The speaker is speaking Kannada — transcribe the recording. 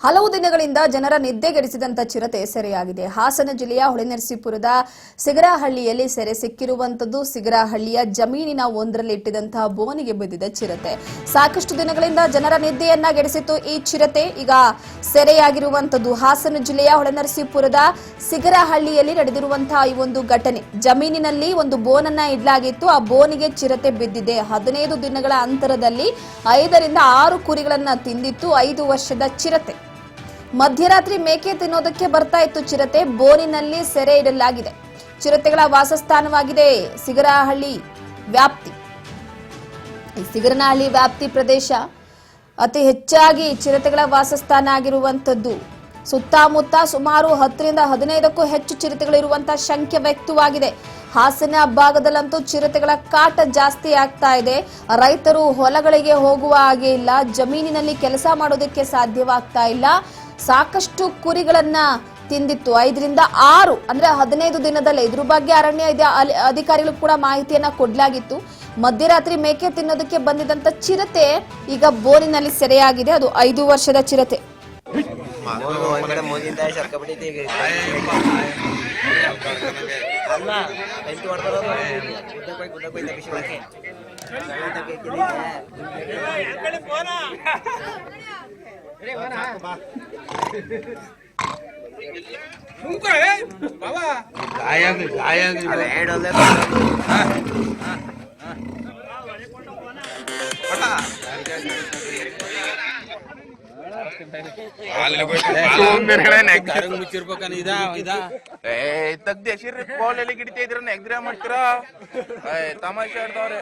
ಹಲವು ದಿನಗಳಿಂದ ಜನರ ನಿದ್ದೆಗೆಡಿಸಿದಂತ ಚಿರತೆ ಸೆರೆಯಾಗಿದೆ. ಹಾಸನ ಜಿಲ್ಲೆಯ ಹೊಳೆನರಸೀಪುರದ ಸಿಗರಹಳ್ಳಿಯಲ್ಲಿ ಸೆರೆ ಸಿಕ್ಕಿರುವಂತದ್ದು. ಸಿಗರಹಳ್ಳಿಯ ಜಮೀನಿನ ಒಂದರಲ್ಲಿ ಇಟ್ಟಿದಂತಹ ಬೋನಿಗೆ ಬಿದ್ದಿದೆ ಚಿರತೆ. ಸಾಕಷ್ಟು ದಿನಗಳಿಂದ ಜನರ ನಿದ್ದೆಯನ್ನ ಗೆಡಿಸಿತ್ತು ಈ ಚಿರತೆ. ಈಗ ಸೆರೆಯಾಗಿರುವಂತದ್ದು ಹಾಸನ ಜಿಲ್ಲೆಯ ಹೊಳೆನರಸೀಪುರದ ಸಿಗರಹಳ್ಳಿಯಲ್ಲಿ ನಡೆದಿರುವಂತಹ ಈ ಒಂದು ಘಟನೆ. ಜಮೀನಿನಲ್ಲಿ ಒಂದು ಬೋನನ್ನ ಇಡಲಾಗಿತ್ತು. ಆ ಬೋನಿಗೆ ಚಿರತೆ ಬಿದ್ದಿದೆ. 15 ದಿನಗಳ ಅಂತರದಲ್ಲಿ 5 ರಿಂದ 6 ಕುರಿಗಳನ್ನ ತಿಂದಿತ್ತು. 5 ವರ್ಷದ ಚಿರತೆ. ಮಧ್ಯರಾತ್ರಿ ಮೇಕೆ ತಿನ್ನೋದಕ್ಕೆ ಬರ್ತಾ ಇತ್ತು ಚಿರತೆ. ಬೋನಿನಲ್ಲಿ ಸೆರೆ ಇಡಲಾಗಿದೆ. ಚಿರತೆಗಳ ವಾಸಸ್ಥಾನವಾಗಿದೆ ಸಿಗರಹಳ್ಳಿ ವ್ಯಾಪ್ತಿ. ಈ ಸಿಗರನಹಳ್ಳಿ ವ್ಯಾಪ್ತಿ ಪ್ರದೇಶ ಅತಿ ಹೆಚ್ಚಾಗಿ ಚಿರತೆಗಳ ವಾಸಸ್ಥಾನ ಆಗಿರುವಂತದ್ದು. ಸುತ್ತಮುತ್ತ ಸುಮಾರು 10 ರಿಂದ 15ಕ್ಕೂ ಹೆಚ್ಚು ಚಿರತೆಗಳಿರುವಂತಹ ಶಂಕೆ ವ್ಯಕ್ತವಾಗಿದೆ. ಹಾಸನ ಭಾಗದಲ್ಲಂತೂ ಚಿರತೆಗಳ ಕಾಟ ಜಾಸ್ತಿ ಆಗ್ತಾ ಇದೆ. ರೈತರು ಹೊಲಗಳಿಗೆ ಹೋಗುವ ಹಾಗೆ ಇಲ್ಲ, ಜಮೀನಿನಲ್ಲಿ ಕೆಲಸ ಮಾಡೋದಕ್ಕೆ ಸಾಧ್ಯವಾಗ್ತಾ ಇಲ್ಲ. ಸಾಕಷ್ಟು ಕುರಿಗಳನ್ನ ತಿಂದಿತ್ತು. 5 ರಿಂದ 6 ಅಂದ್ರೆ 15 ದಿನದಲ್ಲೇ. ಇದ್ರ ಬಗ್ಗೆ ಅರಣ್ಯ ಅಧಿಕಾರಿಗಳು ಕೂಡ ಮಾಹಿತಿಯನ್ನ ಕೊಡಲಾಗಿತ್ತು. ಮಧ್ಯರಾತ್ರಿ ಮೇಕೆ ತಿನ್ನೋದಕ್ಕೆ ಬಂದಿದ್ದಂತ ಚಿರತೆ ಈಗ ಬೋನಿನಲ್ಲಿ ಸೆರೆಯಾಗಿದೆ. ಅದು 5 ವರ್ಷದ ಚಿರತೆ. ತೆಗ್ದೇಶಿರ್ರಿ ಬಾಲ್ ಎಲ್ಲಿ ಗಿಡಿತಾ ಇದ್ರ ಎಗ್ರಾ ಮಾಡ್ತೀರಾ ತಮಾಷೆ ಆಡ್ತಾವ್ರೆ.